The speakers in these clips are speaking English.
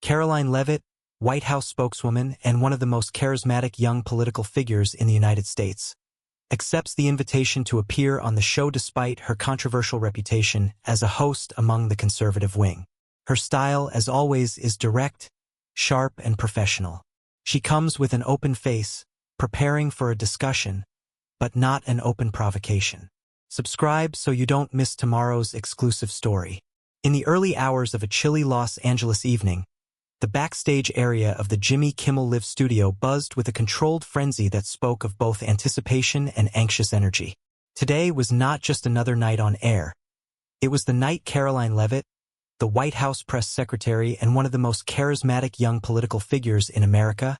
Karoline Leavitt, White House spokeswoman and one of the most charismatic young political figures in the United States, accepts the invitation to appear on the show despite her controversial reputation as a host among the conservative wing. Her style, as always, is direct, sharp, and professional. She comes with an open face, preparing for a discussion, but not an open provocation. Subscribe so you don't miss tomorrow's exclusive story. In the early hours of a chilly Los Angeles evening, the backstage area of the Jimmy Kimmel Live studio buzzed with a controlled frenzy that spoke of both anticipation and anxious energy. Today was not just another night on air. It was the night Karoline Leavitt, the White House press secretary and one of the most charismatic young political figures in America,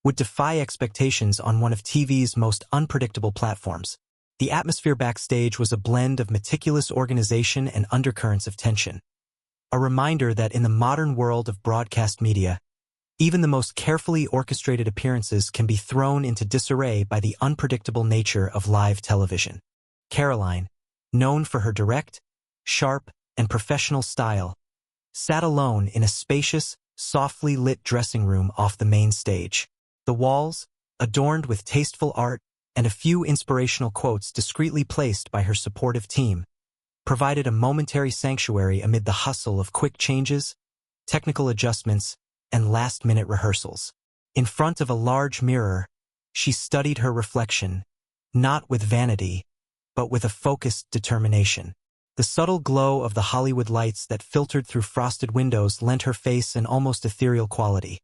would defy expectations on one of TV's most unpredictable platforms. The atmosphere backstage was a blend of meticulous organization and undercurrents of tension. A reminder that in the modern world of broadcast media, even the most carefully orchestrated appearances can be thrown into disarray by the unpredictable nature of live television. Karoline, known for her direct, sharp, and professional style, sat alone in a spacious, softly lit dressing room off the main stage. The walls, adorned with tasteful art and a few inspirational quotes discreetly placed by her supportive team, provided a momentary sanctuary amid the hustle of quick changes, technical adjustments, and last-minute rehearsals. In front of a large mirror, she studied her reflection, not with vanity, but with a focused determination. The subtle glow of the Hollywood lights that filtered through frosted windows lent her face an almost ethereal quality,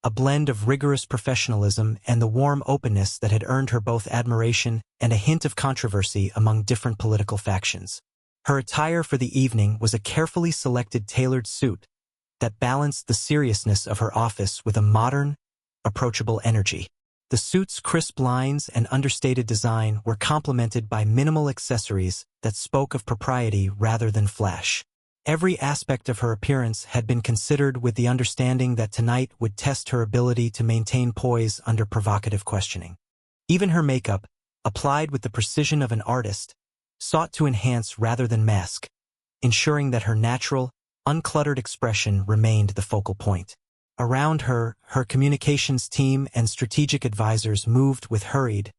a blend of rigorous professionalism and the warm openness that had earned her both admiration and a hint of controversy among different political factions. Her attire for the evening was a carefully selected tailored suit that balanced the seriousness of her office with a modern, approachable energy. The suit's crisp lines and understated design were complemented by minimal accessories that spoke of propriety rather than flash. Every aspect of her appearance had been considered with the understanding that tonight would test her ability to maintain poise under provocative questioning. Even her makeup, applied with the precision of an artist, sought to enhance rather than mask, ensuring that her natural, uncluttered expression remained the focal point. Around her, her communications team and strategic advisors moved with hurried,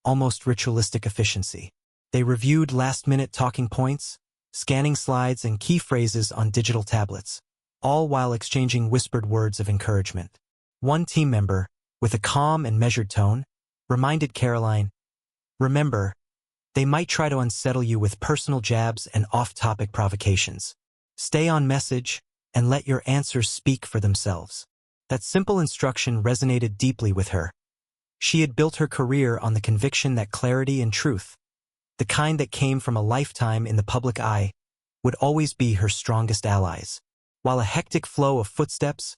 almost ritualistic efficiency. They reviewed last-minute talking points, scanning slides and key phrases on digital tablets, all while exchanging whispered words of encouragement. One team member, with a calm and measured tone, reminded Karoline, "Remember, they might try to unsettle you with personal jabs and off-topic provocations. Stay on message and let your answers speak for themselves." That simple instruction resonated deeply with her. She had built her career on the conviction that clarity and truth, the kind that came from a lifetime in the public eye, would always be her strongest allies. While a hectic flow of footsteps,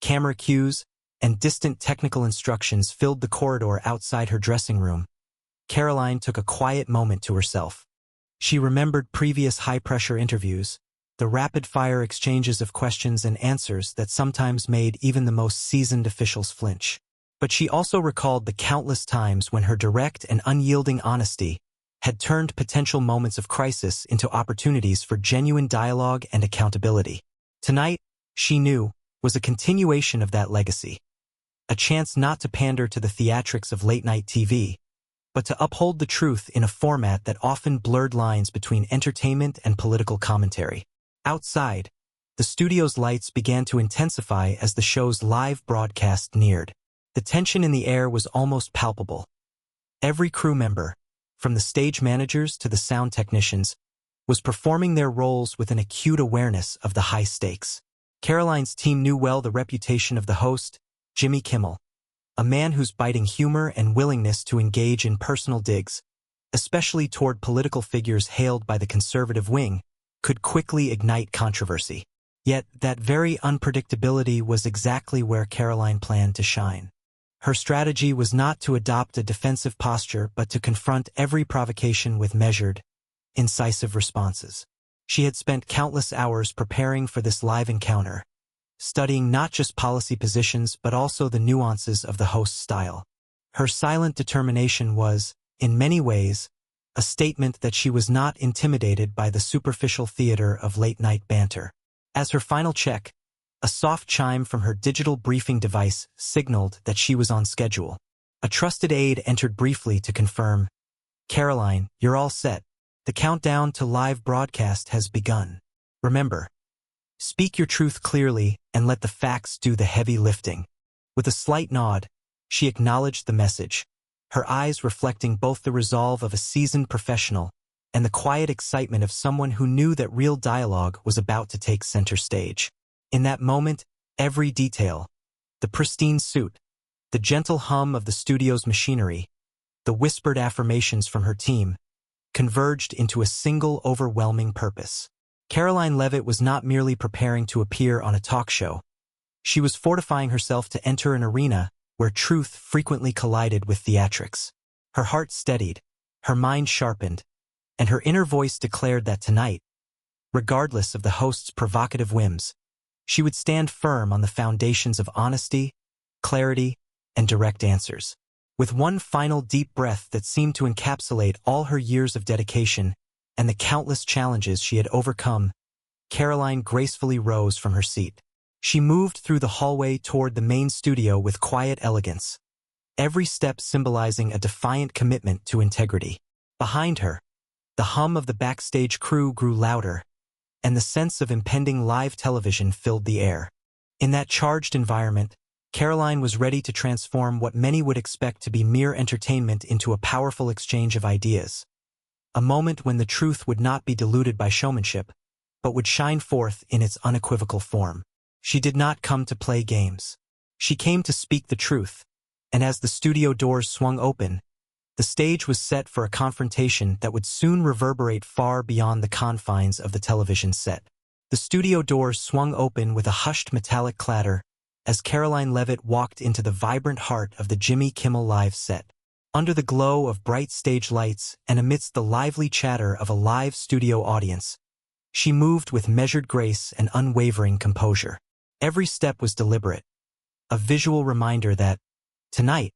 camera cues, and distant technical instructions filled the corridor outside her dressing room, Karoline took a quiet moment to herself. She remembered previous high-pressure interviews, the rapid-fire exchanges of questions and answers that sometimes made even the most seasoned officials flinch. But she also recalled the countless times when her direct and unyielding honesty had turned potential moments of crisis into opportunities for genuine dialogue and accountability. Tonight, she knew, was a continuation of that legacy. A chance not to pander to the theatrics of late-night TV, but to uphold the truth in a format that often blurred lines between entertainment and political commentary. Outside, the studio's lights began to intensify as the show's live broadcast neared. The tension in the air was almost palpable. Every crew member, from the stage managers to the sound technicians, was performing their roles with an acute awareness of the high stakes. Karoline's team knew well the reputation of the host, Jimmy Kimmel, a man whose biting humor and willingness to engage in personal digs, especially toward political figures hailed by the conservative wing, could quickly ignite controversy. Yet that very unpredictability was exactly where Karoline planned to shine. Her strategy was not to adopt a defensive posture but to confront every provocation with measured, incisive responses. She had spent countless hours preparing for this live encounter, studying not just policy positions but also the nuances of the host's style. Her silent determination was, in many ways, a statement that she was not intimidated by the superficial theater of late-night banter. As her final check, A soft chime from her digital briefing device signaled that she was on schedule. A trusted aide entered briefly to confirm, "Karoline, you're all set. The countdown to live broadcast has begun. Remember, speak your truth clearly and let the facts do the heavy lifting." With a slight nod, she acknowledged the message, her eyes reflecting both the resolve of a seasoned professional and the quiet excitement of someone who knew that real dialogue was about to take center stage. In that moment, every detail, the pristine suit, the gentle hum of the studio's machinery, the whispered affirmations from her team, converged into a single overwhelming purpose. Karoline Leavitt was not merely preparing to appear on a talk show. She was fortifying herself to enter an arena where truth frequently collided with theatrics. Her heart steadied, her mind sharpened, and her inner voice declared that tonight, regardless of the host's provocative whims, she would stand firm on the foundations of honesty, clarity, and direct answers. With one final deep breath that seemed to encapsulate all her years of dedication and the countless challenges she had overcome, Karoline gracefully rose from her seat. She moved through the hallway toward the main studio with quiet elegance, every step symbolizing a defiant commitment to integrity. Behind her, the hum of the backstage crew grew louder, and the sense of impending live television filled the air. In that charged environment, Karoline was ready to transform what many would expect to be mere entertainment into a powerful exchange of ideas. A moment when the truth would not be diluted by showmanship, but would shine forth in its unequivocal form. She did not come to play games. She came to speak the truth, and as the studio doors swung open, the stage was set for a confrontation that would soon reverberate far beyond the confines of the television set. The studio doors swung open with a hushed metallic clatter as Karoline Leavitt walked into the vibrant heart of the Jimmy Kimmel live set. Under the glow of bright stage lights and amidst the lively chatter of a live studio audience, she moved with measured grace and unwavering composure. Every step was deliberate, a visual reminder that, tonight,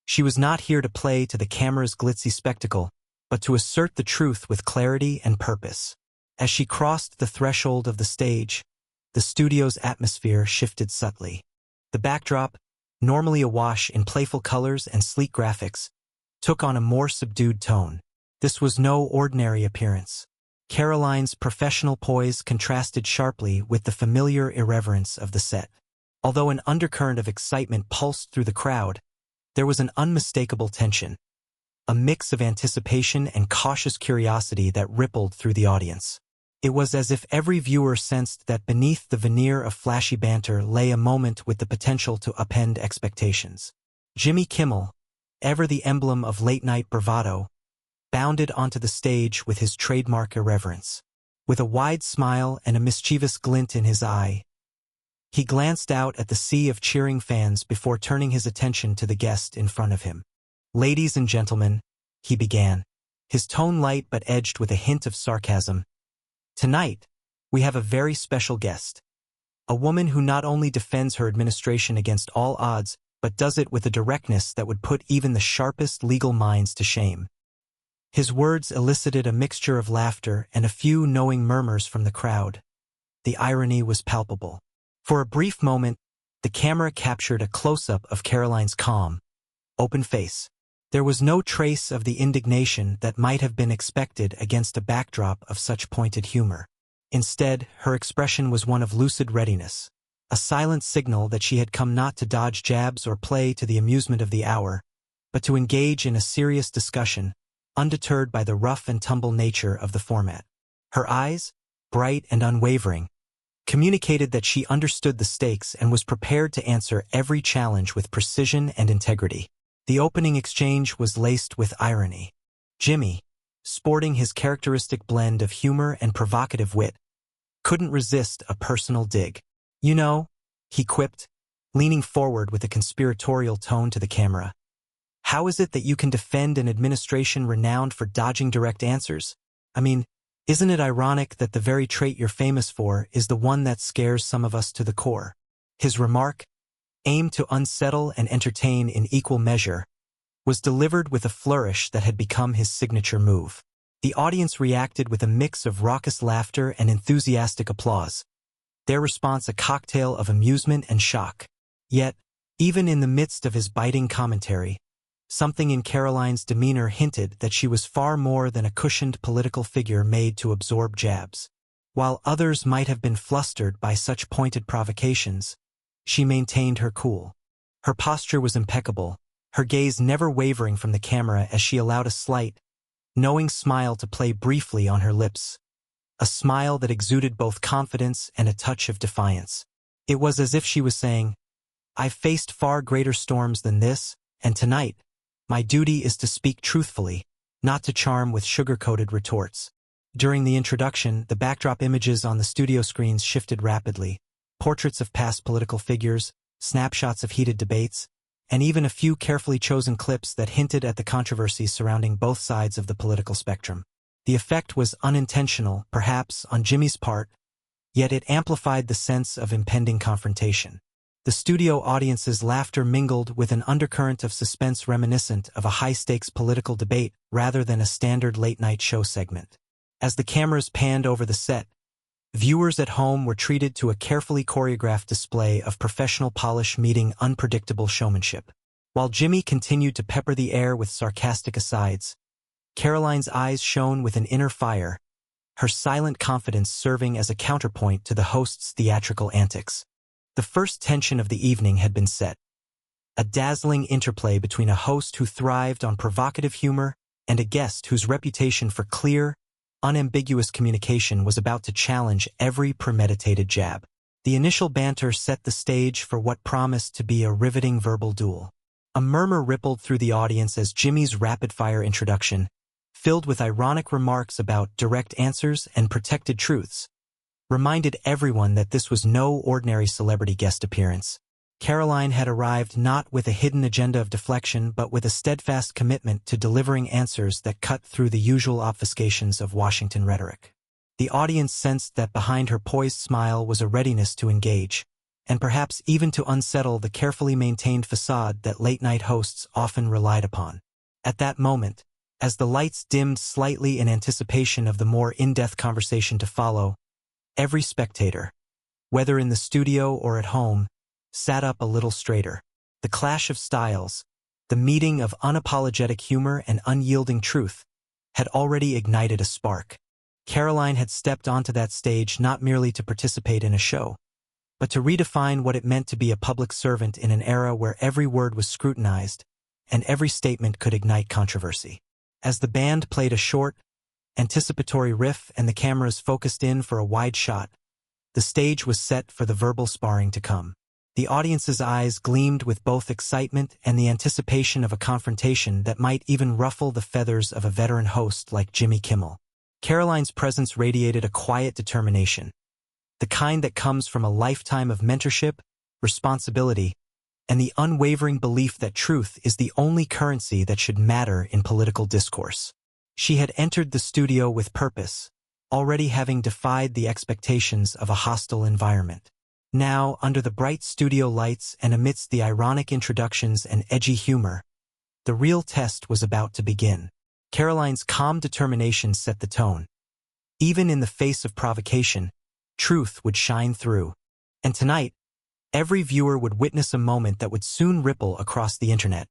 she was not here to play to the camera's glitzy spectacle, but to assert the truth with clarity and purpose. As she crossed the threshold of the stage, the studio's atmosphere shifted subtly. The backdrop, normally awash in playful colors and sleek graphics, took on a more subdued tone. This was no ordinary appearance. Karoline's professional poise contrasted sharply with the familiar irreverence of the set. Although an undercurrent of excitement pulsed through the crowd, there was an unmistakable tension, a mix of anticipation and cautious curiosity that rippled through the audience. It was as if every viewer sensed that beneath the veneer of flashy banter lay a moment with the potential to upend expectations. Jimmy Kimmel, ever the emblem of late-night bravado, bounded onto the stage with his trademark irreverence. With a wide smile and a mischievous glint in his eye, he glanced out at the sea of cheering fans before turning his attention to the guest in front of him. "Ladies and gentlemen," he began, his tone light but edged with a hint of sarcasm, "tonight, we have a very special guest. A woman who not only defends her administration against all odds, but does it with a directness that would put even the sharpest legal minds to shame." His words elicited a mixture of laughter and a few knowing murmurs from the crowd. The irony was palpable. For a brief moment, the camera captured a close-up of Karoline's calm, open face. There was no trace of the indignation that might have been expected against a backdrop of such pointed humor. Instead, her expression was one of lucid readiness, a silent signal that she had come not to dodge jabs or play to the amusement of the hour, but to engage in a serious discussion, undeterred by the rough-and-tumble nature of the format. Her eyes, bright and unwavering, communicated that she understood the stakes and was prepared to answer every challenge with precision and integrity. The opening exchange was laced with irony. Jimmy, sporting his characteristic blend of humor and provocative wit, couldn't resist a personal dig. "You know," he quipped, leaning forward with a conspiratorial tone to the camera, "how is it that you can defend an administration renowned for dodging direct answers? I mean, isn't it ironic that the very trait you're famous for is the one that scares some of us to the core?" His remark, aimed to unsettle and entertain in equal measure, was delivered with a flourish that had become his signature move. The audience reacted with a mix of raucous laughter and enthusiastic applause, their response a cocktail of amusement and shock. Yet, even in the midst of his biting commentary, something in Karoline's demeanor hinted that she was far more than a cushioned political figure made to absorb jabs. While others might have been flustered by such pointed provocations, she maintained her cool. Her posture was impeccable, her gaze never wavering from the camera as she allowed a slight, knowing smile to play briefly on her lips. A smile that exuded both confidence and a touch of defiance. It was as if she was saying, "I've faced far greater storms than this, and tonight, my duty is to speak truthfully, not to charm with sugar-coated retorts." During the introduction, the backdrop images on the studio screens shifted rapidly. Portraits of past political figures, snapshots of heated debates, and even a few carefully chosen clips that hinted at the controversies surrounding both sides of the political spectrum. The effect was unintentional, perhaps, on Jimmy's part, yet it amplified the sense of impending confrontation. The studio audience's laughter mingled with an undercurrent of suspense reminiscent of a high-stakes political debate rather than a standard late-night show segment. As the cameras panned over the set, viewers at home were treated to a carefully choreographed display of professional polish meeting unpredictable showmanship. While Jimmy continued to pepper the air with sarcastic asides, Karoline's eyes shone with an inner fire, her silent confidence serving as a counterpoint to the host's theatrical antics. The first tension of the evening had been set. A dazzling interplay between a host who thrived on provocative humor and a guest whose reputation for clear, unambiguous communication was about to challenge every premeditated jab. The initial banter set the stage for what promised to be a riveting verbal duel. A murmur rippled through the audience as Jimmy's rapid-fire introduction, filled with ironic remarks about direct answers and protected truths, reminded everyone that this was no ordinary celebrity guest appearance. Karoline had arrived not with a hidden agenda of deflection but with a steadfast commitment to delivering answers that cut through the usual obfuscations of Washington rhetoric. The audience sensed that behind her poised smile was a readiness to engage, and perhaps even to unsettle the carefully maintained facade that late-night hosts often relied upon. At that moment, as the lights dimmed slightly in anticipation of the more in-depth conversation to follow, every spectator, whether in the studio or at home, sat up a little straighter. The clash of styles, the meeting of unapologetic humor and unyielding truth, had already ignited a spark. Karoline had stepped onto that stage not merely to participate in a show, but to redefine what it meant to be a public servant in an era where every word was scrutinized and every statement could ignite controversy. As the band played a short, anticipatory riff and the cameras focused in for a wide shot, the stage was set for the verbal sparring to come. The audience's eyes gleamed with both excitement and the anticipation of a confrontation that might even ruffle the feathers of a veteran host like Jimmy Kimmel. Karoline's presence radiated a quiet determination, the kind that comes from a lifetime of mentorship, responsibility, and the unwavering belief that truth is the only currency that should matter in political discourse. She had entered the studio with purpose, already having defied the expectations of a hostile environment. Now, under the bright studio lights and amidst the ironic introductions and edgy humor, the real test was about to begin. Karoline's calm determination set the tone. Even in the face of provocation, truth would shine through. And tonight, every viewer would witness a moment that would soon ripple across the internet,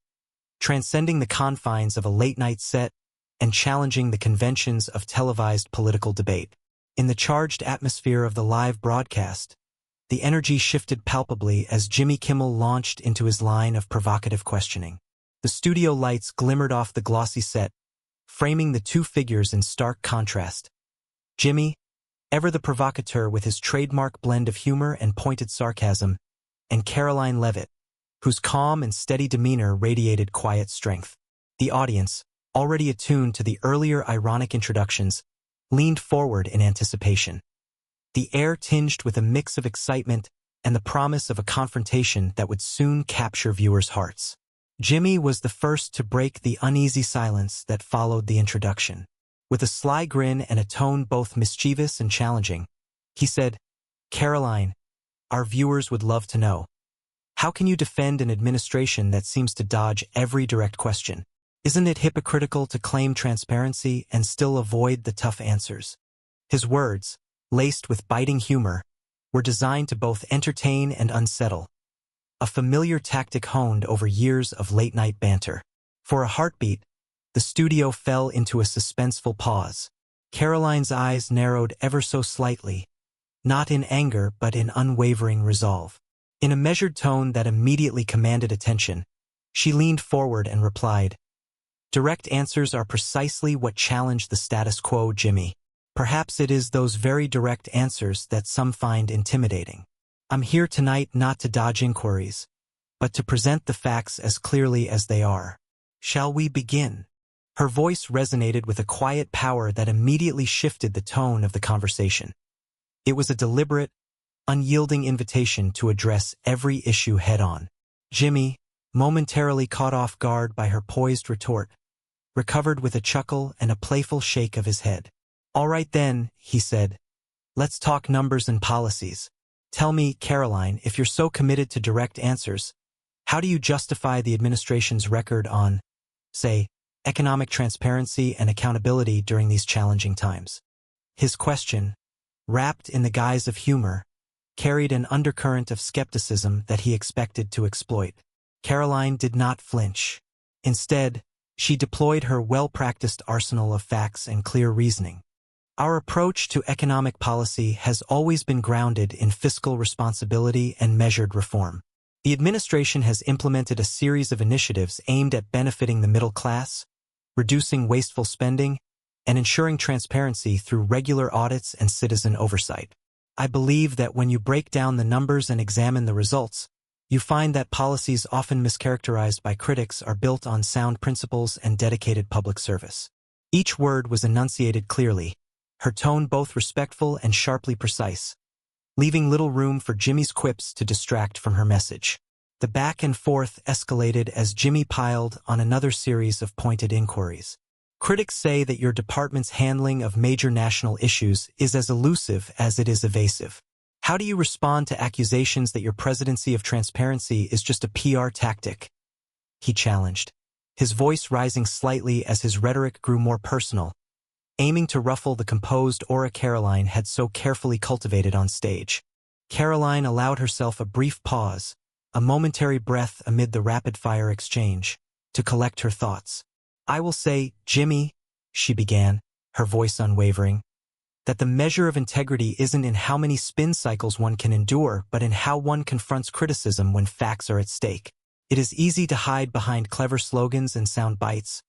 transcending the confines of a late-night set and challenging the conventions of televised political debate. In the charged atmosphere of the live broadcast, the energy shifted palpably as Jimmy Kimmel launched into his line of provocative questioning. The studio lights glimmered off the glossy set, framing the two figures in stark contrast. Jimmy, ever the provocateur with his trademark blend of humor and pointed sarcasm, and Karoline Leavitt, whose calm and steady demeanor radiated quiet strength. The audience, already attuned to the earlier ironic introductions, leaned forward in anticipation. The air tinged with a mix of excitement and the promise of a confrontation that would soon capture viewers' hearts. Jimmy was the first to break the uneasy silence that followed the introduction. With a sly grin and a tone both mischievous and challenging, he said, "Karoline, our viewers would love to know. How can you defend an administration that seems to dodge every direct question? Isn't it hypocritical to claim transparency and still avoid the tough answers?" His words, laced with biting humor, were designed to both entertain and unsettle, a familiar tactic honed over years of late-night banter. For a heartbeat, the studio fell into a suspenseful pause. Karoline's eyes narrowed ever so slightly, not in anger but in unwavering resolve. In a measured tone that immediately commanded attention, she leaned forward and replied, "Direct answers are precisely what challenge the status quo, Jimmy. Perhaps it is those very direct answers that some find intimidating. I'm here tonight not to dodge inquiries, but to present the facts as clearly as they are. Shall we begin?" Her voice resonated with a quiet power that immediately shifted the tone of the conversation. It was a deliberate, unyielding invitation to address every issue head-on. Jimmy, momentarily caught off guard by her poised retort, recovered with a chuckle and a playful shake of his head. "All right then," he said. "Let's talk numbers and policies. Tell me, Karoline, if you're so committed to direct answers, how do you justify the administration's record on, say, economic transparency and accountability during these challenging times?" His question, wrapped in the guise of humor, carried an undercurrent of skepticism that he expected to exploit. Karoline did not flinch. Instead, she deployed her well-practiced arsenal of facts and clear reasoning. "Our approach to economic policy has always been grounded in fiscal responsibility and measured reform. The administration has implemented a series of initiatives aimed at benefiting the middle class, reducing wasteful spending, and ensuring transparency through regular audits and citizen oversight. I believe that when you break down the numbers and examine the results, you find that policies often mischaracterized by critics are built on sound principles and dedicated public service." Each word was enunciated clearly, her tone both respectful and sharply precise, leaving little room for Jimmy's quips to distract from her message. The back and forth escalated as Jimmy piled on another series of pointed inquiries. "Critics say that your department's handling of major national issues is as elusive as it is evasive. How do you respond to accusations that your presidency of transparency is just a PR tactic?" he challenged, his voice rising slightly as his rhetoric grew more personal, aiming to ruffle the composed aura Karoline had so carefully cultivated on stage. Karoline allowed herself a brief pause, a momentary breath amid the rapid-fire exchange, to collect her thoughts. "I will say, Jimmy," she began, her voice unwavering, "that the measure of integrity isn't in how many spin cycles one can endure, but in how one confronts criticism when facts are at stake. It is easy to hide behind clever slogans and sound bites,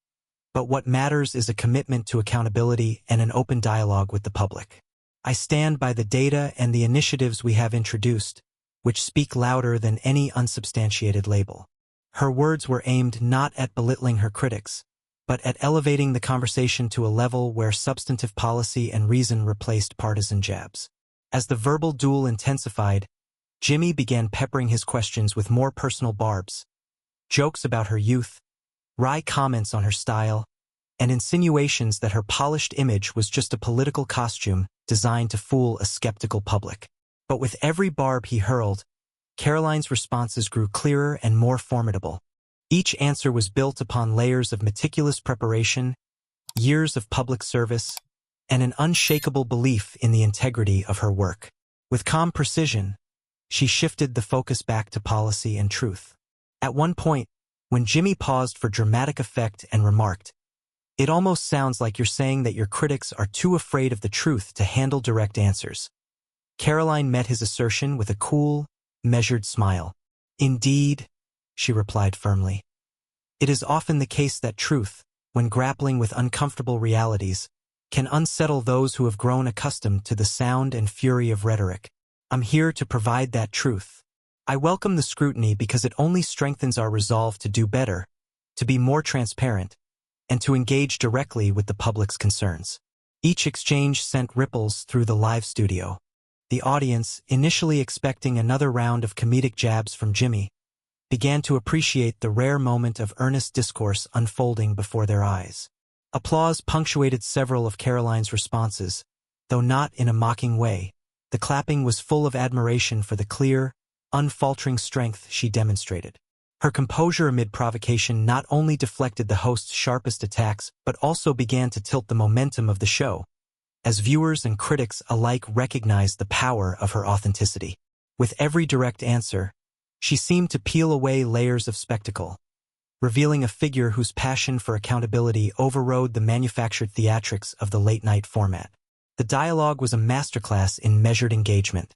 but what matters is a commitment to accountability and an open dialogue with the public. I stand by the data and the initiatives we have introduced, which speak louder than any unsubstantiated label." Her words were aimed not at belittling her critics, but at elevating the conversation to a level where substantive policy and reason replaced partisan jabs. As the verbal duel intensified, Jimmy began peppering his questions with more personal barbs, jokes about her youth, wry comments on her style, and insinuations that her polished image was just a political costume designed to fool a skeptical public. But with every barb he hurled, Karoline's responses grew clearer and more formidable. Each answer was built upon layers of meticulous preparation, years of public service, and an unshakable belief in the integrity of her work. With calm precision, she shifted the focus back to policy and truth. At one point, when Jimmy paused for dramatic effect and remarked, "It almost sounds like you're saying that your critics are too afraid of the truth to handle direct answers." Karoline met his assertion with a cool, measured smile. "Indeed," she replied firmly. "It is often the case that truth, when grappling with uncomfortable realities, can unsettle those who have grown accustomed to the sound and fury of rhetoric. I'm here to provide that truth. I welcome the scrutiny because it only strengthens our resolve to do better, to be more transparent, and to engage directly with the public's concerns." Each exchange sent ripples through the live studio. The audience, initially expecting another round of comedic jabs from Jimmy, began to appreciate the rare moment of earnest discourse unfolding before their eyes. Applause punctuated several of Karoline's responses, though not in a mocking way. The clapping was full of admiration for the clear, unfaltering strength she demonstrated. Her composure amid provocation not only deflected the host's sharpest attacks but also began to tilt the momentum of the show, as viewers and critics alike recognized the power of her authenticity. With every direct answer, she seemed to peel away layers of spectacle, revealing a figure whose passion for accountability overrode the manufactured theatrics of the late-night format. The dialogue was a masterclass in measured engagement.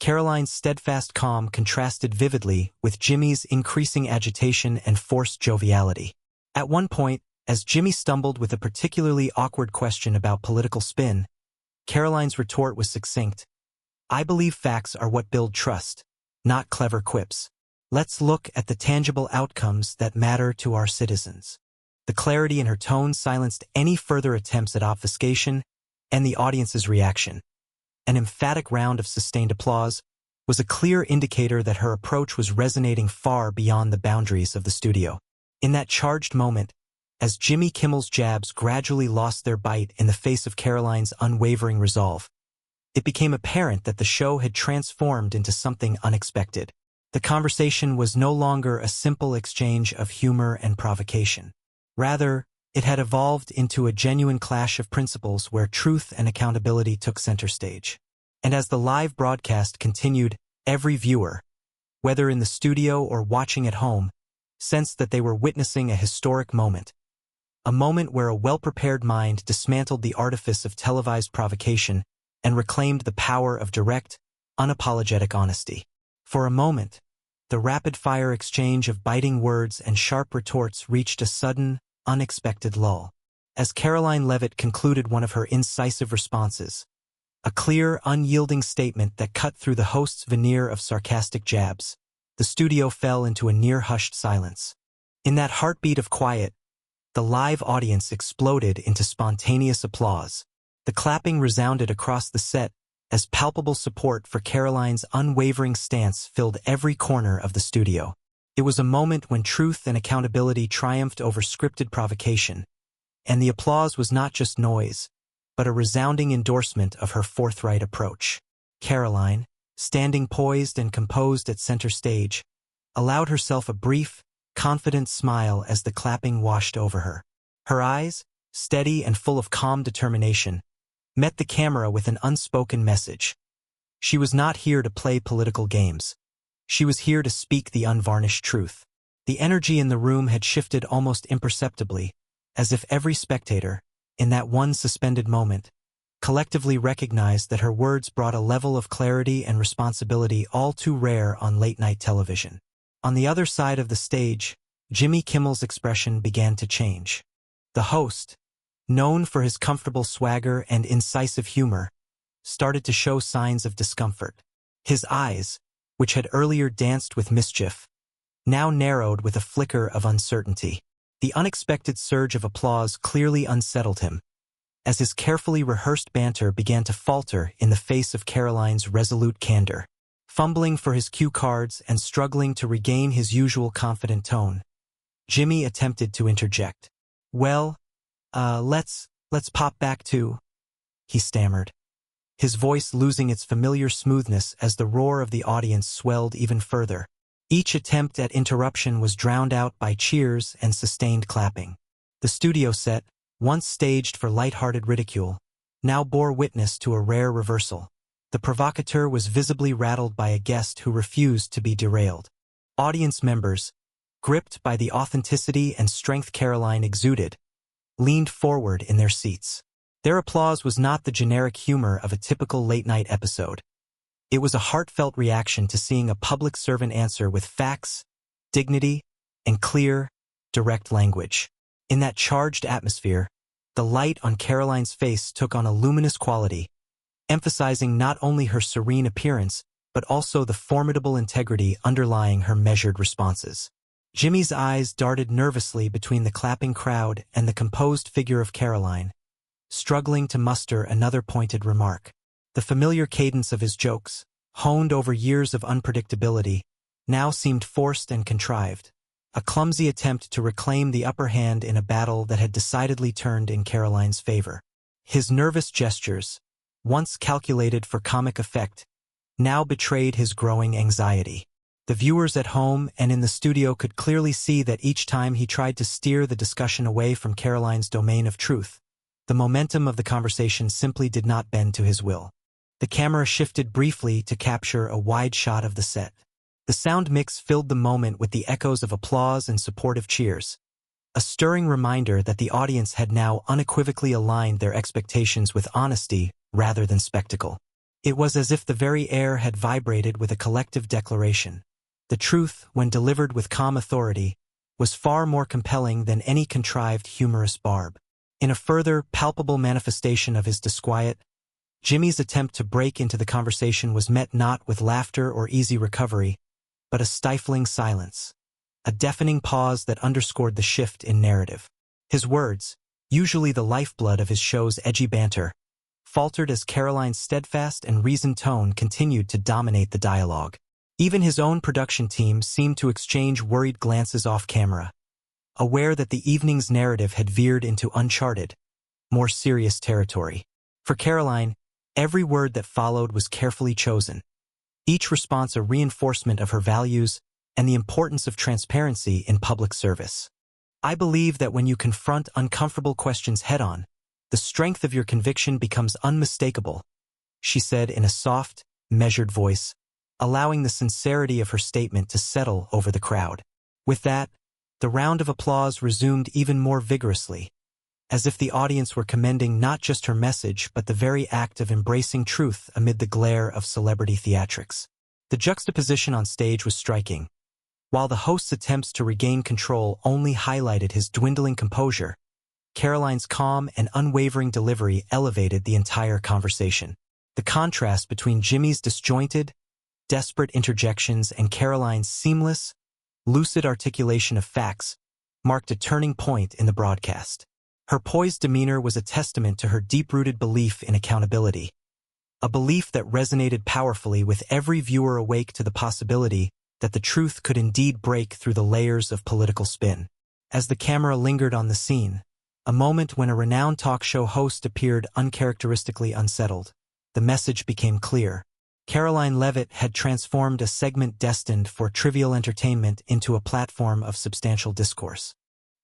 Karoline's steadfast calm contrasted vividly with Jimmy's increasing agitation and forced joviality. At one point, as Jimmy stumbled with a particularly awkward question about political spin, Karoline's retort was succinct. "I believe facts are what build trust, not clever quips. Let's look at the tangible outcomes that matter to our citizens." The clarity in her tone silenced any further attempts at obfuscation, and the audience's reaction, an emphatic round of sustained applause, was a clear indicator that her approach was resonating far beyond the boundaries of the studio. In that charged moment, as Jimmy Kimmel's jabs gradually lost their bite in the face of Karoline's unwavering resolve, it became apparent that the show had transformed into something unexpected. The conversation was no longer a simple exchange of humor and provocation. Rather, it had evolved into a genuine clash of principles where truth and accountability took center stage. And as the live broadcast continued, every viewer, whether in the studio or watching at home, sensed that they were witnessing a historic moment. A moment where a well-prepared mind dismantled the artifice of televised provocation and reclaimed the power of direct, unapologetic honesty. For a moment, the rapid-fire exchange of biting words and sharp retorts reached a sudden, unexpected lull. As Karoline Leavitt concluded one of her incisive responses, a clear, unyielding statement that cut through the host's veneer of sarcastic jabs, the studio fell into a near-hushed silence. In that heartbeat of quiet, the live audience exploded into spontaneous applause. The clapping resounded across the set as palpable support for Karoline's unwavering stance filled every corner of the studio. It was a moment when truth and accountability triumphed over scripted provocation, and the applause was not just noise, but a resounding endorsement of her forthright approach. Karoline, standing poised and composed at center stage, allowed herself a brief, confident smile as the clapping washed over her. Her eyes, steady and full of calm determination, met the camera with an unspoken message. She was not here to play political games. She was here to speak the unvarnished truth. The energy in the room had shifted almost imperceptibly, as if every spectator, in that one suspended moment, collectively recognized that her words brought a level of clarity and responsibility all too rare on late-night television. On the other side of the stage, Jimmy Kimmel's expression began to change. The host, known for his comfortable swagger and incisive humor, started to show signs of discomfort. His eyes, which had earlier danced with mischief, now narrowed with a flicker of uncertainty. The unexpected surge of applause clearly unsettled him, as his carefully rehearsed banter began to falter in the face of Karoline's resolute candor. Fumbling for his cue cards and struggling to regain his usual confident tone, Jimmy attempted to interject. "Well, let's pop back to," he stammered, his voice losing its familiar smoothness as the roar of the audience swelled even further. Each attempt at interruption was drowned out by cheers and sustained clapping. The studio set, once staged for light-hearted ridicule, now bore witness to a rare reversal. The provocateur was visibly rattled by a guest who refused to be derailed. Audience members, gripped by the authenticity and strength Karoline exuded, leaned forward in their seats. Their applause was not the generic humor of a typical late-night episode. It was a heartfelt reaction to seeing a public servant answer with facts, dignity, and clear, direct language. In that charged atmosphere, the light on Karoline's face took on a luminous quality, emphasizing not only her serene appearance, but also the formidable integrity underlying her measured responses. Jimmy's eyes darted nervously between the clapping crowd and the composed figure of Karoline, struggling to muster another pointed remark. The familiar cadence of his jokes, honed over years of unpredictability, now seemed forced and contrived, a clumsy attempt to reclaim the upper hand in a battle that had decidedly turned in Karoline's favor. His nervous gestures, once calculated for comic effect, now betrayed his growing anxiety. The viewers at home and in the studio could clearly see that each time he tried to steer the discussion away from Karoline's domain of truth, The momentum of the conversation simply did not bend to his will. The camera shifted briefly to capture a wide shot of the set. The sound mix filled the moment with the echoes of applause and supportive cheers, a stirring reminder that the audience had now unequivocally aligned their expectations with honesty rather than spectacle. It was as if the very air had vibrated with a collective declaration. The truth, when delivered with calm authority, was far more compelling than any contrived humorous barb. In a further, palpable manifestation of his disquiet, Jimmy's attempt to break into the conversation was met not with laughter or easy recovery, but a stifling silence, a deafening pause that underscored the shift in narrative. His words, usually the lifeblood of his show's edgy banter, faltered as Karoline's steadfast and reasoned tone continued to dominate the dialogue. Even his own production team seemed to exchange worried glances off camera, aware that the evening's narrative had veered into uncharted, more serious territory. For Karoline, every word that followed was carefully chosen, each response a reinforcement of her values and the importance of transparency in public service. I believe that when you confront uncomfortable questions head-on, the strength of your conviction becomes unmistakable, she said in a soft, measured voice, allowing the sincerity of her statement to settle over the crowd. With that, the round of applause resumed even more vigorously, as if the audience were commending not just her message but the very act of embracing truth amid the glare of celebrity theatrics. The juxtaposition on stage was striking. While the host's attempts to regain control only highlighted his dwindling composure, Karoline's calm and unwavering delivery elevated the entire conversation. The contrast between Jimmy's disjointed, desperate interjections and Karoline's seamless, lucid articulation of facts marked a turning point in the broadcast. Her poised demeanor was a testament to her deep-rooted belief in accountability, a belief that resonated powerfully with every viewer awake to the possibility that the truth could indeed break through the layers of political spin. As the camera lingered on the scene, a moment when a renowned talk show host appeared uncharacteristically unsettled, the message became clear. Karoline Leavitt had transformed a segment destined for trivial entertainment into a platform of substantial discourse.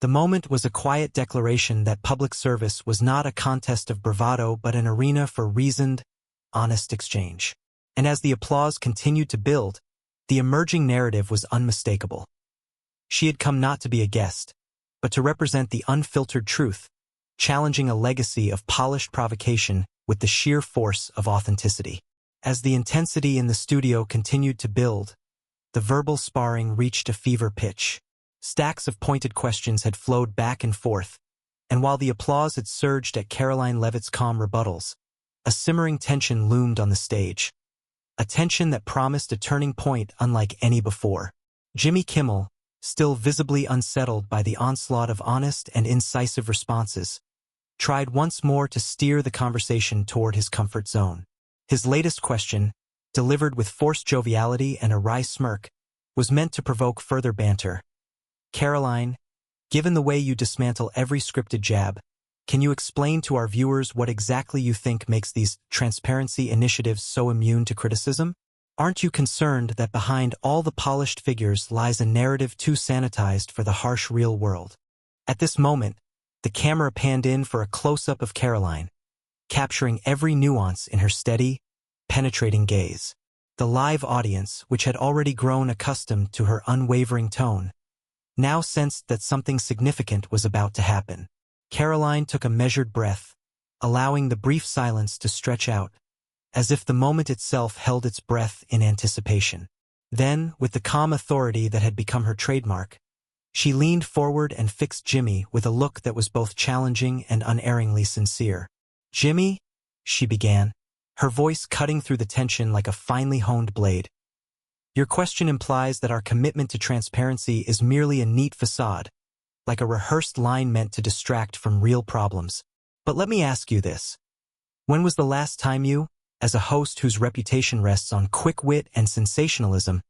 The moment was a quiet declaration that public service was not a contest of bravado but an arena for reasoned, honest exchange. And as the applause continued to build, the emerging narrative was unmistakable. She had come not to be a guest, but to represent the unfiltered truth, challenging a legacy of polished provocation with the sheer force of authenticity. As the intensity in the studio continued to build, the verbal sparring reached a fever pitch. Stacks of pointed questions had flowed back and forth, and while the applause had surged at Karoline Leavitt's calm rebuttals, a simmering tension loomed on the stage. A tension that promised a turning point unlike any before. Jimmy Kimmel, still visibly unsettled by the onslaught of honest and incisive responses, tried once more to steer the conversation toward his comfort zone. His latest question, delivered with forced joviality and a wry smirk, was meant to provoke further banter. Karoline, given the way you dismantle every scripted jab, can you explain to our viewers what exactly you think makes these transparency initiatives so immune to criticism? Aren't you concerned that behind all the polished figures lies a narrative too sanitized for the harsh real world? At this moment, the camera panned in for a close-up of Karoline, capturing every nuance in her steady, penetrating gaze. The live audience, which had already grown accustomed to her unwavering tone, now sensed that something significant was about to happen. Karoline took a measured breath, allowing the brief silence to stretch out, as if the moment itself held its breath in anticipation. Then, with the calm authority that had become her trademark, she leaned forward and fixed Jimmy with a look that was both challenging and unerringly sincere. "Jimmy," she began, her voice cutting through the tension like a finely honed blade. "Your question implies that our commitment to transparency is merely a neat facade, like a rehearsed line meant to distract from real problems. But let me ask you this. When was the last time you, as a host whose reputation rests on quick wit and sensationalism,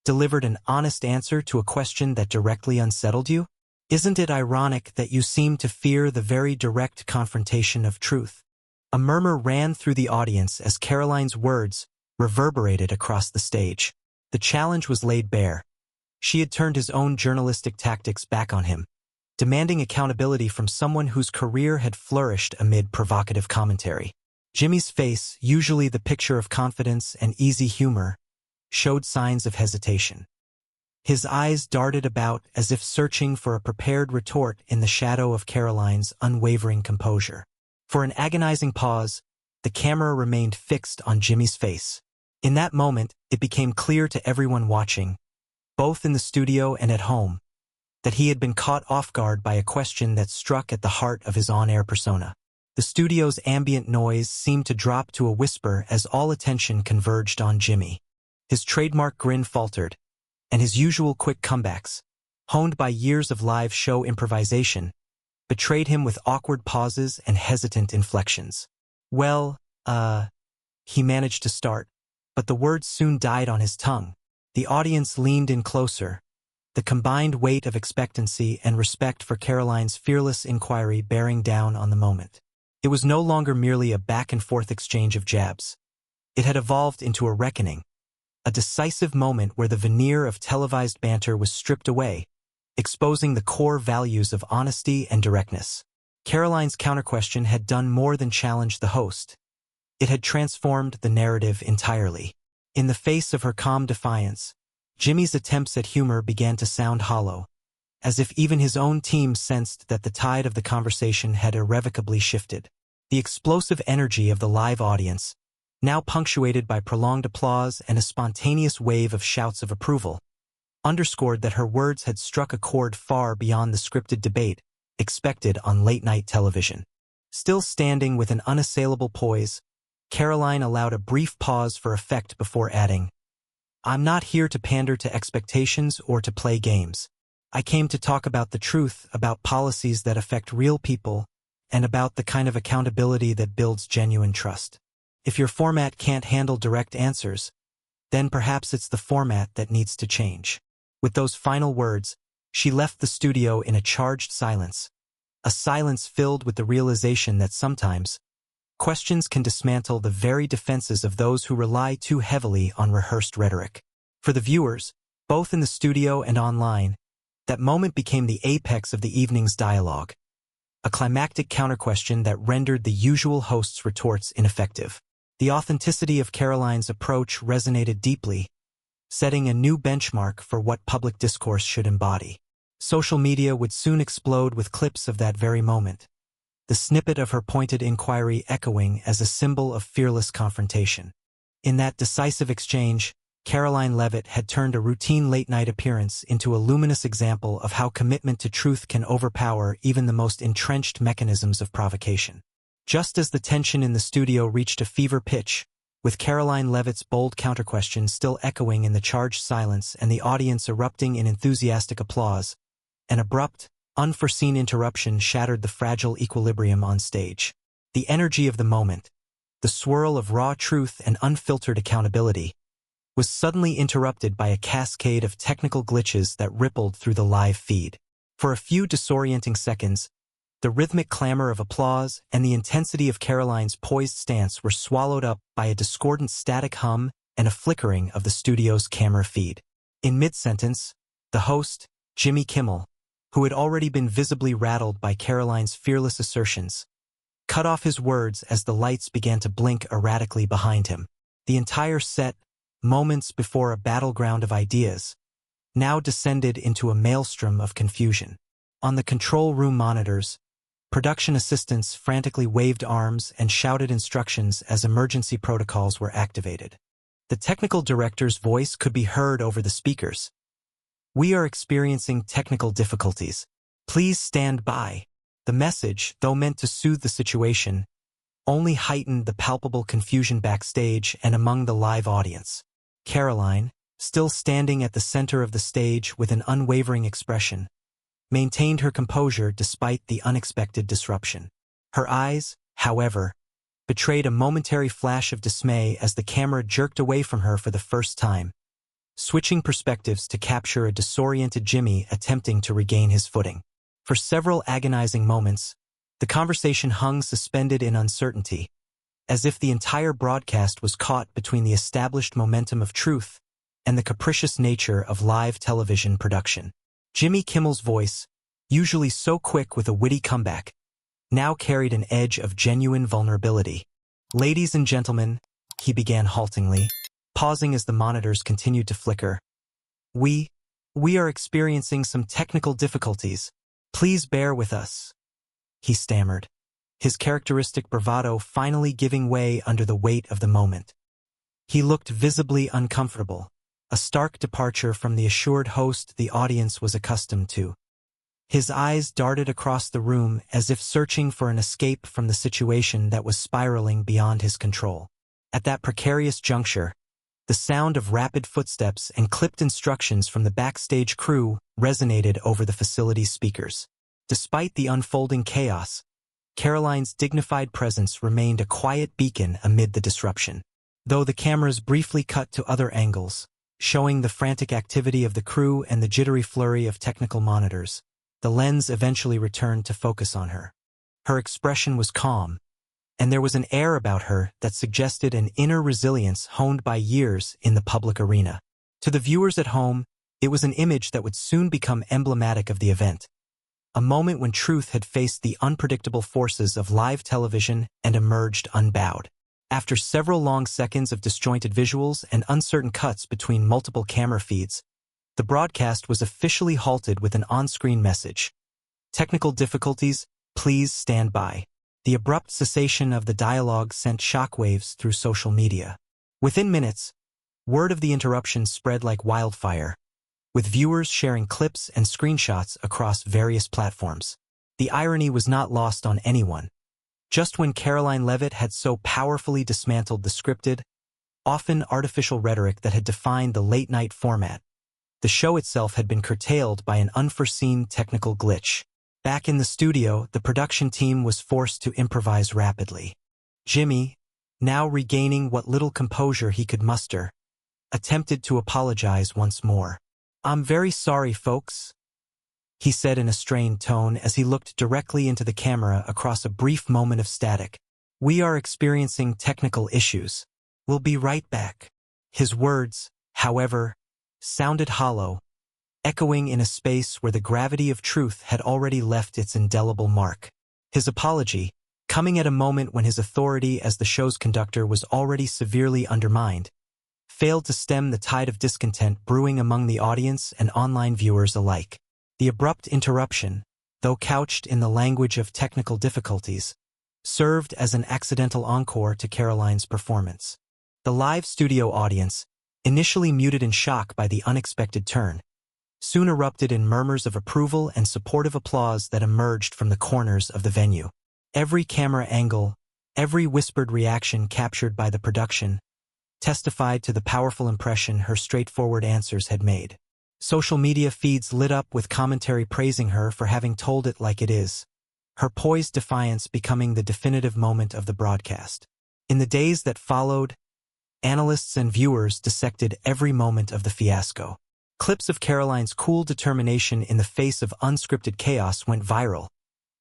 delivered an honest answer to a question that directly unsettled you? Isn't it ironic that you seem to fear the very direct confrontation of truth?" A murmur ran through the audience as Karoline's words reverberated across the stage. The challenge was laid bare. She had turned his own journalistic tactics back on him, demanding accountability from someone whose career had flourished amid provocative commentary. Jimmy's face, usually the picture of confidence and easy humor, showed signs of hesitation. His eyes darted about as if searching for a prepared retort in the shadow of Karoline's unwavering composure. For an agonizing pause, the camera remained fixed on Jimmy's face. In that moment, it became clear to everyone watching, both in the studio and at home, that he had been caught off guard by a question that struck at the heart of his on-air persona. The studio's ambient noise seemed to drop to a whisper as all attention converged on Jimmy. His trademark grin faltered, and his usual quick comebacks, honed by years of live show improvisation, betrayed him with awkward pauses and hesitant inflections. "Well, he managed to start, but the words soon died on his tongue. The audience leaned in closer, the combined weight of expectancy and respect for Karoline's fearless inquiry bearing down on the moment. It was no longer merely a back-and-forth exchange of jabs. It had evolved into a reckoning, a decisive moment where the veneer of televised banter was stripped away, exposing the core values of honesty and directness. Karoline's counterquestion had done more than challenge the host. It had transformed the narrative entirely. In the face of her calm defiance, Jimmy's attempts at humor began to sound hollow, as if even his own team sensed that the tide of the conversation had irrevocably shifted. The explosive energy of the live audience, now punctuated by prolonged applause and a spontaneous wave of shouts of approval, underscored that her words had struck a chord far beyond the scripted debate expected on late-night television. Still standing with an unassailable poise, Karoline allowed a brief pause for effect before adding, "I'm not here to pander to expectations or to play games. I came to talk about the truth, about policies that affect real people, and about the kind of accountability that builds genuine trust. If your format can't handle direct answers, then perhaps it's the format that needs to change." With those final words, she left the studio in a charged silence, a silence filled with the realization that sometimes, questions can dismantle the very defenses of those who rely too heavily on rehearsed rhetoric. For the viewers, both in the studio and online, that moment became the apex of the evening's dialogue, a climactic counterquestion that rendered the usual host's retorts ineffective. The authenticity of Karoline's approach resonated deeply, setting a new benchmark for what public discourse should embody. Social media would soon explode with clips of that very moment, the snippet of her pointed inquiry echoing as a symbol of fearless confrontation. In that decisive exchange, Karoline Leavitt had turned a routine late-night appearance into a luminous example of how commitment to truth can overpower even the most entrenched mechanisms of provocation. Just as the tension in the studio reached a fever pitch, with Karoline Leavitt's bold counterquestion still echoing in the charged silence and the audience erupting in enthusiastic applause, an abrupt, unforeseen interruption shattered the fragile equilibrium on stage. The energy of the moment, the swirl of raw truth and unfiltered accountability, was suddenly interrupted by a cascade of technical glitches that rippled through the live feed. For a few disorienting seconds, the rhythmic clamor of applause and the intensity of Karoline's poised stance were swallowed up by a discordant static hum and a flickering of the studio's camera feed. In mid-sentence, the host, Jimmy Kimmel, who had already been visibly rattled by Karoline's fearless assertions, cut off his words as the lights began to blink erratically behind him. The entire set, moments before a battleground of ideas, now descended into a maelstrom of confusion. On the control room monitors, production assistants frantically waved arms and shouted instructions as emergency protocols were activated. The technical director's voice could be heard over the speakers. "We are experiencing technical difficulties. Please stand by." The message, though meant to soothe the situation, only heightened the palpable confusion backstage and among the live audience. Karoline, still standing at the center of the stage with an unwavering expression, maintained her composure despite the unexpected disruption. Her eyes, however, betrayed a momentary flash of dismay as the camera jerked away from her for the first time, switching perspectives to capture a disoriented Jimmy attempting to regain his footing. For several agonizing moments, the conversation hung suspended in uncertainty, as if the entire broadcast was caught between the established momentum of truth and the capricious nature of live television production. Jimmy Kimmel's voice, usually so quick with a witty comeback, now carried an edge of genuine vulnerability. "Ladies and gentlemen," he began haltingly, pausing as the monitors continued to flicker. We are experiencing some technical difficulties. Please bear with us," he stammered, his characteristic bravado finally giving way under the weight of the moment. He looked visibly uncomfortable, a stark departure from the assured host the audience was accustomed to. His eyes darted across the room as if searching for an escape from the situation that was spiraling beyond his control. At that precarious juncture, the sound of rapid footsteps and clipped instructions from the backstage crew resonated over the facility's speakers. Despite the unfolding chaos, Karoline's dignified presence remained a quiet beacon amid the disruption. Though the cameras briefly cut to other angles, showing the frantic activity of the crew and the jittery flurry of technical monitors, the lens eventually returned to focus on her. Her expression was calm, and there was an air about her that suggested an inner resilience honed by years in the public arena. To the viewers at home, it was an image that would soon become emblematic of the event. A moment when truth had faced the unpredictable forces of live television and emerged unbowed. After several long seconds of disjointed visuals and uncertain cuts between multiple camera feeds, the broadcast was officially halted with an on-screen message. "Technical difficulties, please stand by." The abrupt cessation of the dialogue sent shockwaves through social media. Within minutes, word of the interruption spread like wildfire, with viewers sharing clips and screenshots across various platforms. The irony was not lost on anyone. Just when Karoline Leavitt had so powerfully dismantled the scripted, often artificial rhetoric that had defined the late-night format, the show itself had been curtailed by an unforeseen technical glitch. Back in the studio, the production team was forced to improvise rapidly. Jimmy, now regaining what little composure he could muster, attempted to apologize once more. "I'm very sorry, folks," he said in a strained tone as he looked directly into the camera across a brief moment of static. "We are experiencing technical issues. We'll be right back." His words, however, sounded hollow, echoing in a space where the gravity of truth had already left its indelible mark. His apology, coming at a moment when his authority as the show's conductor was already severely undermined, failed to stem the tide of discontent brewing among the audience and online viewers alike. The abrupt interruption, though couched in the language of technical difficulties, served as an accidental encore to Karoline's performance. The live studio audience, initially muted in shock by the unexpected turn, soon erupted in murmurs of approval and supportive applause that emerged from the corners of the venue. Every camera angle, every whispered reaction captured by the production, testified to the powerful impression her straightforward answers had made. Social media feeds lit up with commentary praising her for having told it like it is, her poised defiance becoming the definitive moment of the broadcast. In the days that followed, analysts and viewers dissected every moment of the fiasco. Clips of Karoline's cool determination in the face of unscripted chaos went viral,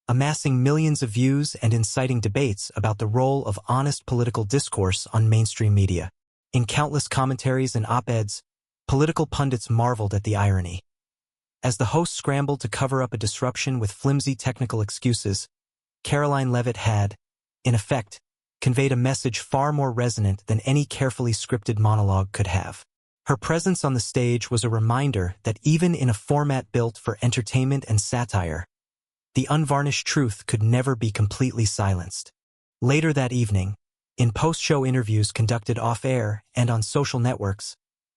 amassing millions of views and inciting debates about the role of honest political discourse on mainstream media. In countless commentaries and op-eds, political pundits marveled at the irony. As the host scrambled to cover up a disruption with flimsy technical excuses, Karoline Leavitt had, in effect, conveyed a message far more resonant than any carefully scripted monologue could have. Her presence on the stage was a reminder that even in a format built for entertainment and satire, the unvarnished truth could never be completely silenced. Later that evening, in post-show interviews conducted off-air and on social networks,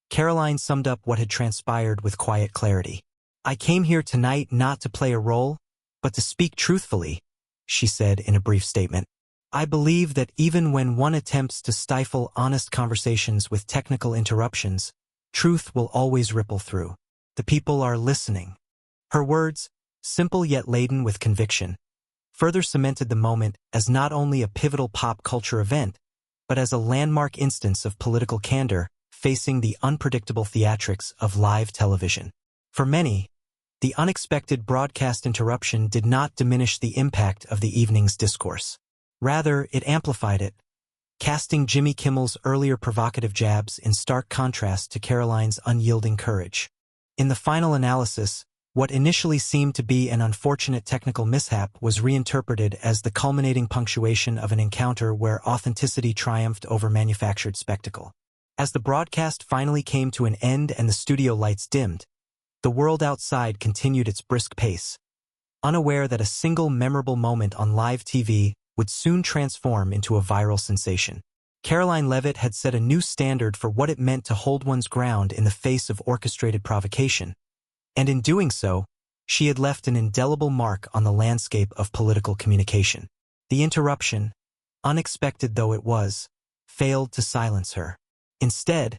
Karoline summed up what had transpired with quiet clarity. "I came here tonight not to play a role, but to speak truthfully," she said in a brief statement. "I believe that even when one attempts to stifle honest conversations with technical interruptions, truth will always ripple through. The people are listening." Her words, simple yet laden with conviction, further cemented the moment as not only a pivotal pop culture event, but as a landmark instance of political candor facing the unpredictable theatrics of live television. For many, the unexpected broadcast interruption did not diminish the impact of the evening's discourse. Rather, it amplified it, casting Jimmy Kimmel's earlier provocative jabs in stark contrast to Karoline's unyielding courage. In the final analysis, What initially seemed to be an unfortunate technical mishap was reinterpreted as the culminating punctuation of an encounter where authenticity triumphed over manufactured spectacle. As the broadcast finally came to an end and the studio lights dimmed, the world outside continued its brisk pace, unaware that a single memorable moment on live TV would soon transform into a viral sensation. Karoline Leavitt had set a new standard for what it meant to hold one's ground in the face of orchestrated provocation, and in doing so, she had left an indelible mark on the landscape of political communication. The interruption, unexpected though it was, failed to silence her. Instead,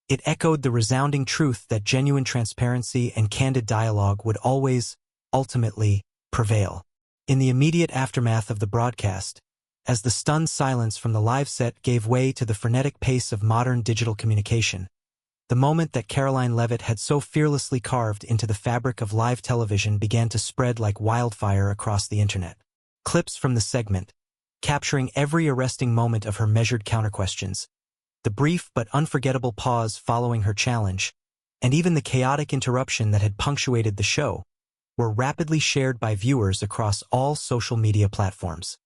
it echoed the resounding truth that genuine transparency and candid dialogue would always, ultimately, prevail. In the immediate aftermath of the broadcast, as the stunned silence from the live set gave way to the frenetic pace of modern digital communication, the moment that Karoline Leavitt had so fearlessly carved into the fabric of live television began to spread like wildfire across the internet. Clips from the segment, capturing every arresting moment of her measured counterquestions, the brief but unforgettable pause following her challenge, and even the chaotic interruption that had punctuated the show, were rapidly shared by viewers across all social media platforms.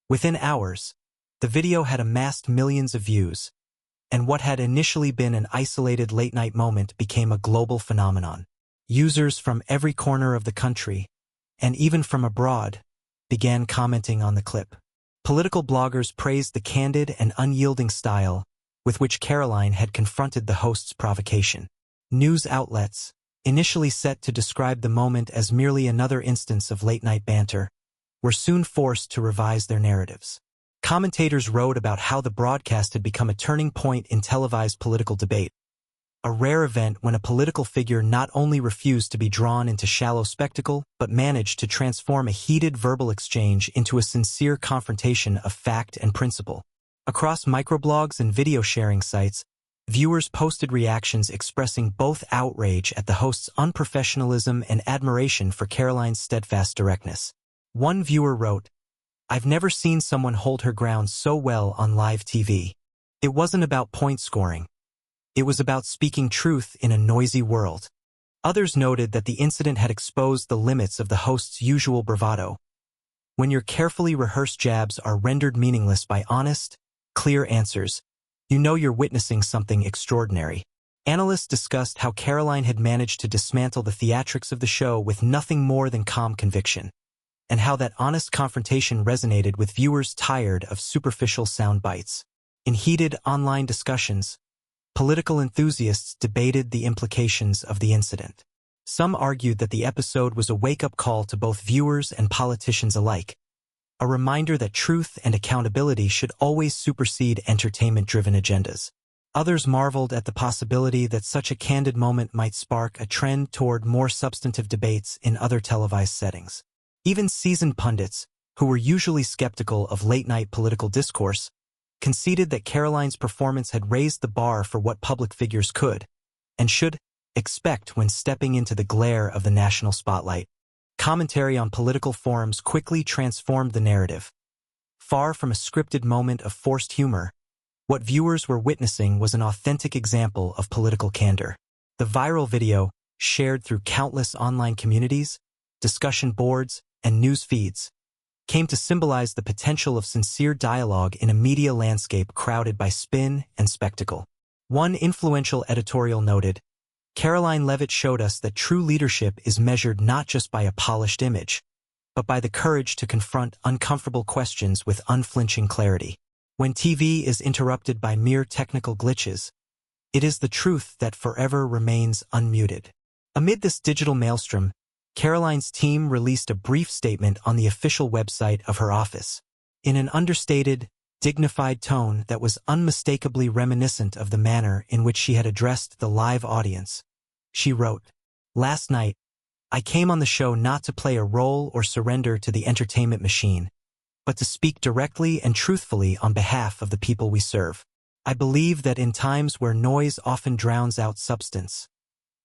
Within hours, the video had amassed millions of views, and what had initially been an isolated late-night moment became a global phenomenon. Users from every corner of the country, and even from abroad, began commenting on the clip. Political bloggers praised the candid and unyielding style with which Karoline had confronted the host's provocation. News outlets, initially set to describe the moment as merely another instance of late-night banter, were soon forced to revise their narratives. Commentators wrote about how the broadcast had become a turning point in televised political debate, a rare event when a political figure not only refused to be drawn into shallow spectacle, but managed to transform a heated verbal exchange into a sincere confrontation of fact and principle. Across microblogs and video sharing sites, viewers posted reactions expressing both outrage at the host's unprofessionalism and admiration for Karoline's steadfast directness. One viewer wrote, "I've never seen someone hold her ground so well on live TV. It wasn't about point scoring. It was about speaking truth in a noisy world." Others noted that the incident had exposed the limits of the host's usual bravado. When your carefully rehearsed jabs are rendered meaningless by honest, clear answers, you know you're witnessing something extraordinary. Analysts discussed how Karoline had managed to dismantle the theatrics of the show with nothing more than calm conviction, and how that honest confrontation resonated with viewers tired of superficial sound bites. In heated online discussions, political enthusiasts debated the implications of the incident. Some argued that the episode was a wake-up call to both viewers and politicians alike, a reminder that truth and accountability should always supersede entertainment-driven agendas. Others marveled at the possibility that such a candid moment might spark a trend toward more substantive debates in other televised settings. Even seasoned pundits, who were usually skeptical of late-night political discourse, conceded that Karoline's performance had raised the bar for what public figures could, and should, expect when stepping into the glare of the national spotlight. Commentary on political forums quickly transformed the narrative. Far from a scripted moment of forced humor, what viewers were witnessing was an authentic example of political candor. The viral video, shared through countless online communities, discussion boards, and news feeds, came to symbolize the potential of sincere dialogue in a media landscape crowded by spin and spectacle. One influential editorial noted, "Karoline Leavitt showed us that true leadership is measured not just by a polished image, but by the courage to confront uncomfortable questions with unflinching clarity. When TV is interrupted by mere technical glitches, it is the truth that forever remains unmuted." Amid this digital maelstrom, Karoline's team released a brief statement on the official website of her office. In an understated, dignified tone that was unmistakably reminiscent of the manner in which she had addressed the live audience, she wrote, "Last night, I came on the show not to play a role or surrender to the entertainment machine, but to speak directly and truthfully on behalf of the people we serve. I believe that in times where noise often drowns out substance,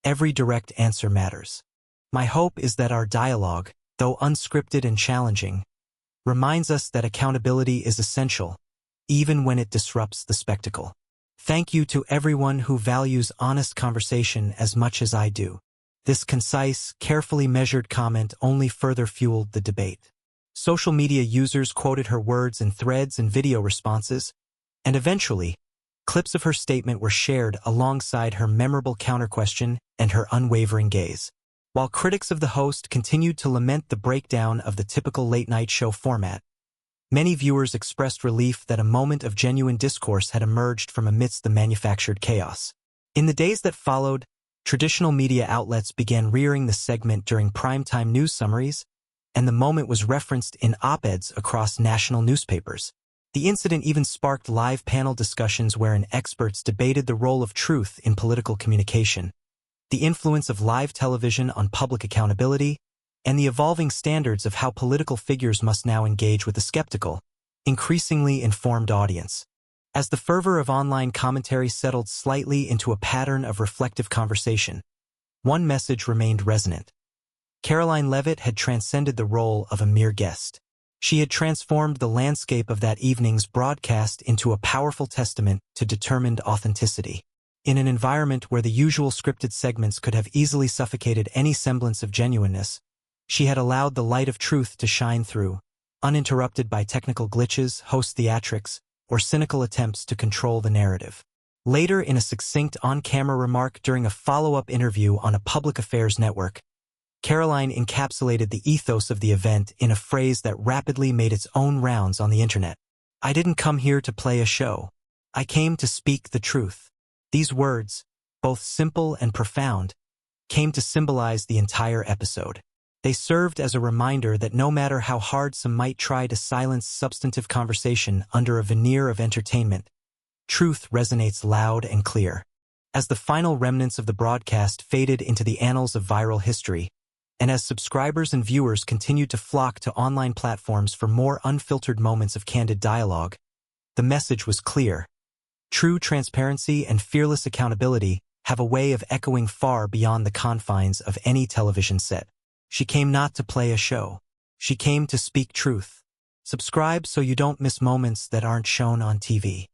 every direct answer matters. My hope is that our dialogue, though unscripted and challenging, reminds us that accountability is essential, even when it disrupts the spectacle. Thank you to everyone who values honest conversation as much as I do. This concise, carefully measured comment only further fueled the debate. Social media users quoted her words in threads and video responses, and eventually, clips of her statement were shared alongside her memorable counter-question and her unwavering gaze. While critics of the host continued to lament the breakdown of the typical late-night show format, many viewers expressed relief that a moment of genuine discourse had emerged from amidst the manufactured chaos. In the days that followed, traditional media outlets began rearing the segment during primetime news summaries, and the moment was referenced in op-eds across national newspapers. The incident even sparked live panel discussions wherein experts debated the role of truth in political communication, the influence of live television on public accountability, and the evolving standards of how political figures must now engage with a skeptical, increasingly informed audience. As the fervor of online commentary settled slightly into a pattern of reflective conversation, one message remained resonant. Karoline Leavitt had transcended the role of a mere guest. She had transformed the landscape of that evening's broadcast into a powerful testament to determined authenticity. In an environment where the usual scripted segments could have easily suffocated any semblance of genuineness, she had allowed the light of truth to shine through, uninterrupted by technical glitches, host theatrics, or cynical attempts to control the narrative. Later, in a succinct on-camera remark during a follow-up interview on a public affairs network, Karoline encapsulated the ethos of the event in a phrase that rapidly made its own rounds on the internet. "I didn't come here to play a show. I came to speak the truth." These words, both simple and profound, came to symbolize the entire episode. They served as a reminder that no matter how hard some might try to silence substantive conversation under a veneer of entertainment, truth resonates loud and clear. As the final remnants of the broadcast faded into the annals of viral history, and as subscribers and viewers continued to flock to online platforms for more unfiltered moments of candid dialogue, the message was clear. True transparency and fearless accountability have a way of echoing far beyond the confines of any television set. She came not to play a show. She came to speak truth. Subscribe so you don't miss moments that aren't shown on TV.